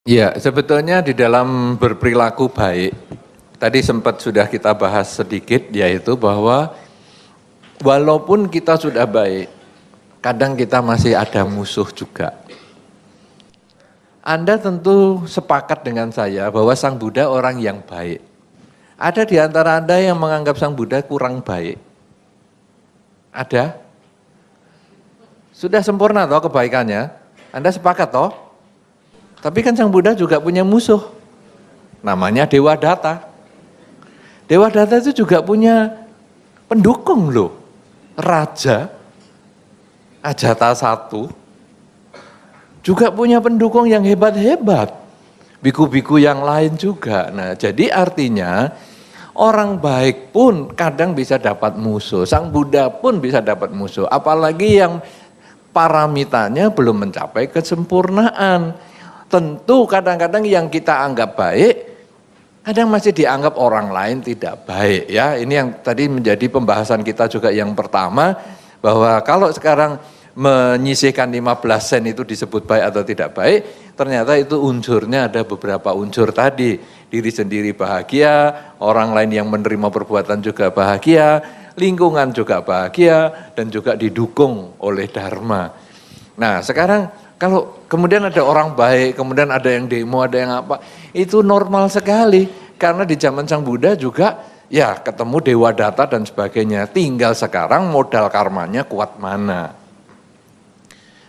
Ya, sebetulnya di dalam berperilaku baik, tadi sempat sudah kita bahas sedikit, yaitu bahwa walaupun kita sudah baik, kadang kita masih ada musuh juga. Anda tentu sepakat dengan saya bahwa Sang Buddha orang yang baik. Ada di antara Anda yang menganggap Sang Buddha kurang baik? Ada? Sudah sempurna toh kebaikannya? Anda sepakat toh? Tapi kan Sang Buddha juga punya musuh, namanya Dewa Data. Dewa Data itu juga punya pendukung loh, Raja Ajata I, juga punya pendukung yang hebat-hebat, biku-biku yang lain juga. Nah jadi artinya orang baik pun kadang bisa dapat musuh, Sang Buddha pun bisa dapat musuh, apalagi yang paramitanya belum mencapai kesempurnaan. Tentu kadang-kadang yang kita anggap baik, kadang masih dianggap orang lain tidak baik ya. Ini yang tadi menjadi pembahasan kita juga yang pertama, bahwa kalau sekarang menyisihkan 15 sen itu disebut baik atau tidak baik, ternyata itu unsurnya ada beberapa unsur tadi. Diri sendiri bahagia, orang lain yang menerima perbuatan juga bahagia, lingkungan juga bahagia, dan juga didukung oleh Dharma. Nah sekarang kalau kemudian ada orang baik, kemudian ada yang demo, ada yang apa, itu normal sekali. Karena di zaman Sang Buddha juga ya ketemu Dewa Data dan sebagainya. Tinggal sekarang modal karmanya kuat mana.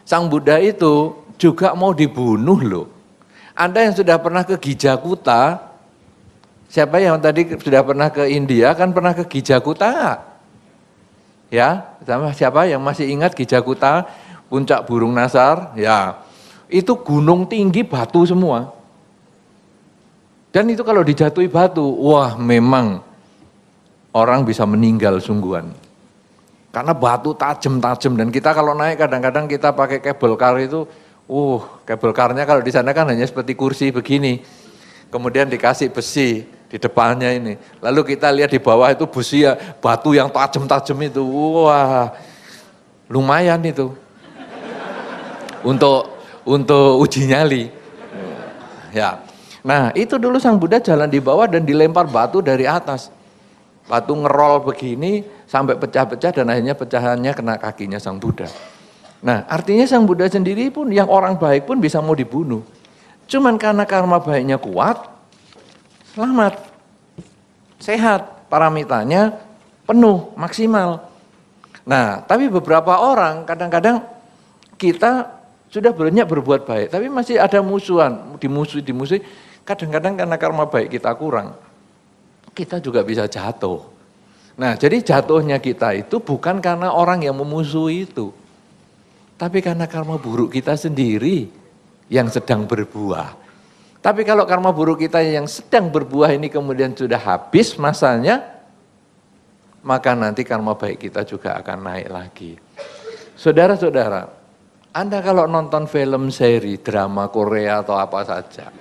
Sang Buddha itu juga mau dibunuh loh. Anda yang sudah pernah ke Gijakuta, siapa yang tadi sudah pernah ke India kan pernah ke Gijakuta? Ya, sama siapa yang masih ingat Gijakuta? Puncak Burung Nasar, ya itu gunung tinggi batu semua. Dan itu kalau dijatuhi batu, wah memang orang bisa meninggal sungguhan. Karena batu tajam-tajam dan kita kalau naik kadang-kadang kita pakai kabel car itu, kabel carnya kalau di sana kan hanya seperti kursi begini. Kemudian dikasih besi di depannya ini. Lalu kita lihat di bawah itu besi ya, batu yang tajam-tajam itu, wah lumayan itu. Untuk uji nyali. Ya. Nah, itu dulu Sang Buddha jalan di bawah dan dilempar batu dari atas. Batu ngerol begini sampai pecah-pecah dan akhirnya pecahannya kena kakinya Sang Buddha. Nah, artinya Sang Buddha sendiri pun yang orang baik pun bisa mau dibunuh. Cuman karena karma baiknya kuat, selamat. Sehat, paramitanya penuh, maksimal. Nah, tapi beberapa orang kadang-kadang kita sudah banyak berbuat baik, tapi masih ada musuhan, dimusuhi. Kadang-kadang karena karma baik kita kurang, kita juga bisa jatuh. Nah, jadi jatuhnya kita itu bukan karena orang yang memusuhi itu, tapi karena karma buruk kita sendiri yang sedang berbuah. Tapi kalau karma buruk kita yang sedang berbuah ini kemudian sudah habis masanya, maka nanti karma baik kita juga akan naik lagi. Saudara-saudara, Anda kalau nonton film seri, drama Korea atau apa saja,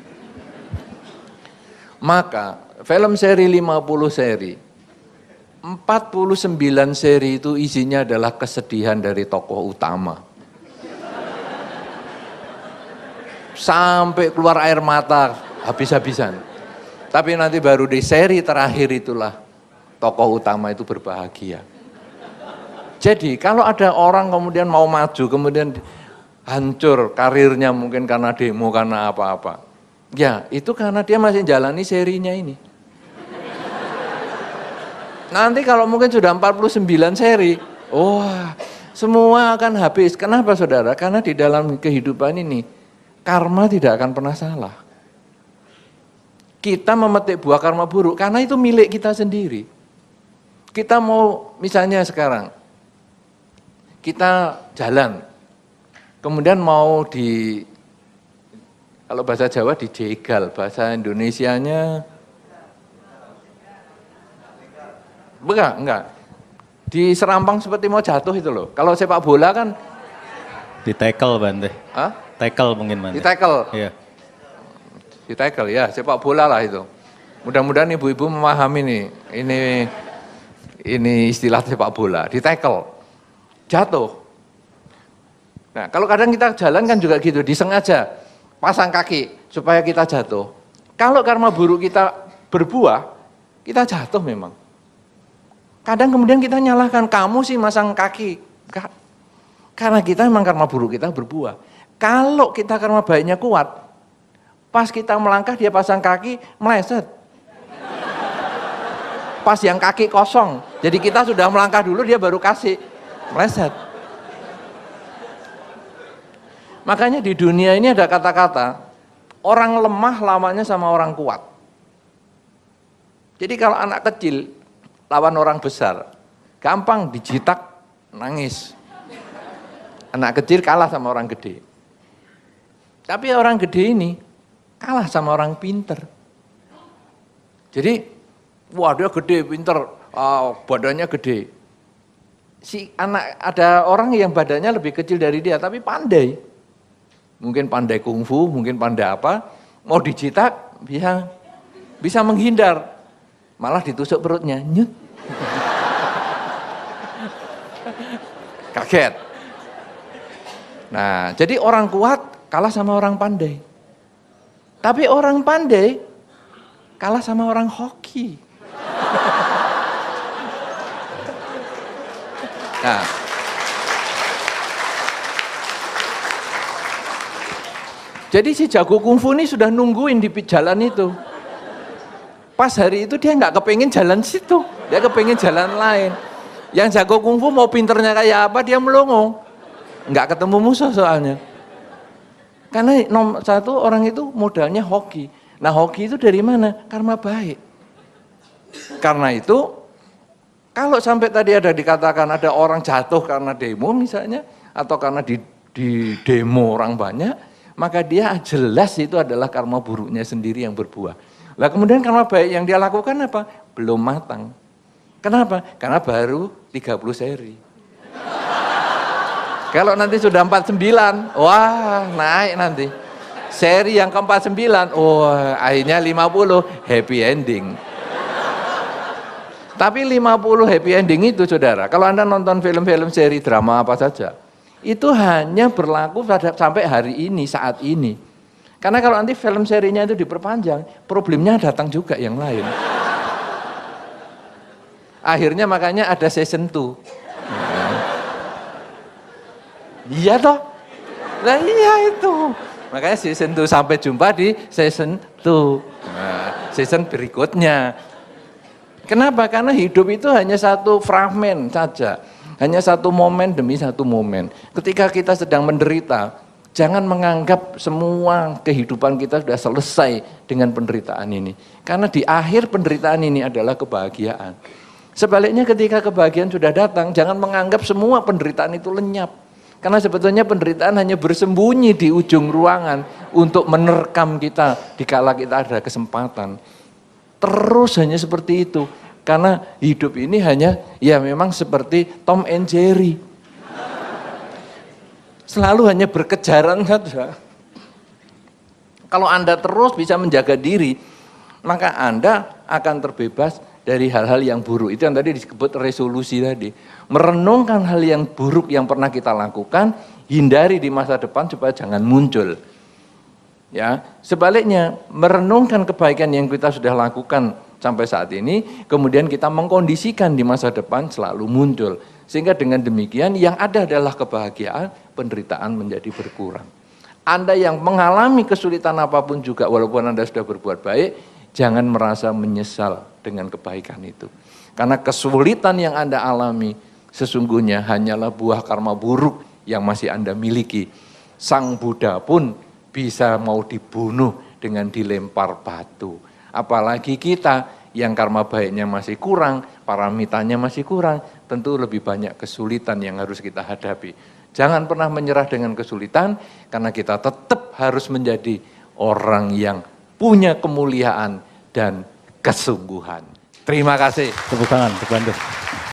maka film seri 50 seri, 49 seri itu isinya adalah kesedihan dari tokoh utama. Sampai keluar air mata habis-habisan. Tapi nanti baru di seri terakhir itulah tokoh utama itu berbahagia. Jadi kalau ada orang kemudian mau maju, kemudian hancur karirnya mungkin karena demo, karena apa-apa. Ya itu karena dia masih jalani serinya ini. Nanti kalau mungkin sudah 49 seri, semua akan habis. Kenapa saudara? Karena di dalam kehidupan ini, karma tidak akan pernah salah. Kita memetik buah karma buruk, karena itu milik kita sendiri. Kita mau misalnya sekarang, kita jalan, kemudian mau kalau bahasa Jawa dijegal, bahasa Indonesianya enggak. Diserampang seperti mau jatuh itu loh. Kalau sepak bola kan di-tackle Bante. Hah? Tackle mungkin Bante. Di-tackle. Iya. Di-tackle ya, sepak bola lah itu. Mudah-mudahan ibu-ibu memahami nih. Ini istilah sepak bola, di-tackle. Jatuh. Nah, kalau kadang kita jalan kan juga gitu, disengaja. pasang kaki supaya kita jatuh. Kalau karma buruk kita berbuah, kita jatuh memang. Kadang kemudian kita nyalahkan, kamu sih masang kaki. Enggak. Karena kita memang karma buruk kita berbuah. Kalau kita karma baiknya kuat, pas kita melangkah dia pasang kaki, meleset. Pas yang kaki kosong, jadi kita sudah melangkah dulu, dia baru kasih, meleset. Makanya di dunia ini ada kata-kata, orang lemah lawannya sama orang kuat. Jadi kalau anak kecil lawan orang besar, gampang dijitak, nangis. Anak kecil kalah sama orang gede. Tapi orang gede ini kalah sama orang pinter. Jadi, wah dia gede, pinter, badannya gede. Si anak, ada orang yang badannya lebih kecil dari dia, tapi pandai. Mungkin pandai kungfu, mungkin pandai apa, mau dijitak, bisa menghindar. Malah ditusuk perutnya, nyut. Kaget. Nah, jadi orang kuat kalah sama orang pandai. Tapi orang pandai kalah sama orang hoki. Nah, jadi si jago kungfu ini sudah nungguin di jalan itu. Pas hari itu dia nggak kepengen jalan situ, dia kepengen jalan lain. Yang jago kungfu mau pinternya kayak apa, dia melongo. Nggak ketemu musuh soalnya. Karena nomor satu orang itu modalnya hoki. Nah hoki itu dari mana? Karma baik. Karena itu, kalau sampai tadi ada dikatakan ada orang jatuh karena demo misalnya, atau karena di demo orang banyak, maka dia jelas itu adalah karma buruknya sendiri yang berbuah. Lah kemudian karma baik yang dia lakukan apa? Belum matang. Kenapa? Karena baru 30 seri. Kalau nanti sudah 49, wah naik nanti. Seri yang ke-49, wah akhirnya 50, happy ending. Tapi 50 happy ending itu saudara, kalau Anda nonton film-film seri drama apa saja, itu hanya berlaku sampai hari ini, saat ini. Karena kalau nanti film serinya itu diperpanjang, problemnya datang juga yang lain. Akhirnya makanya ada season 2. Iya toh? Nah iya itu. Makanya season 2 sampai jumpa di season 2. Nah, season berikutnya. Kenapa? Karena hidup itu hanya satu fragmen saja. Hanya satu momen demi satu momen. Ketika kita sedang menderita, jangan menganggap semua kehidupan kita sudah selesai dengan penderitaan ini. Karena di akhir penderitaan ini adalah kebahagiaan. Sebaliknya ketika kebahagiaan sudah datang, jangan menganggap semua penderitaan itu lenyap. Karena sebetulnya penderitaan hanya bersembunyi di ujung ruangan untuk menerkam kita dikala kita ada kesempatan. Terus hanya seperti itu. Karena hidup ini hanya ya memang seperti Tom and Jerry. Selalu hanya berkejaran saja. Kalau Anda terus bisa menjaga diri, maka Anda akan terbebas dari hal-hal yang buruk. Itu yang tadi disebut resolusi tadi. Merenungkan hal yang buruk yang pernah kita lakukan, hindari di masa depan supaya jangan muncul. Ya, sebaliknya merenungkan kebaikan yang kita sudah lakukan sampai saat ini, kemudian kita mengkondisikan di masa depan selalu muncul. Sehingga dengan demikian yang ada adalah kebahagiaan, penderitaan menjadi berkurang. Anda yang mengalami kesulitan apapun juga, walaupun Anda sudah berbuat baik, jangan merasa menyesal dengan kebaikan itu. Karena kesulitan yang Anda alami sesungguhnya hanyalah buah karma buruk yang masih Anda miliki. Sang Buddha pun bisa mau dibunuh dengan dilempar batu. Apalagi kita yang karma baiknya masih kurang, paramitanya masih kurang, tentu lebih banyak kesulitan yang harus kita hadapi. Jangan pernah menyerah dengan kesulitan, karena kita tetap harus menjadi orang yang punya kemuliaan dan kesungguhan. Terima kasih. Tepuk tangan, Tepuk tangan.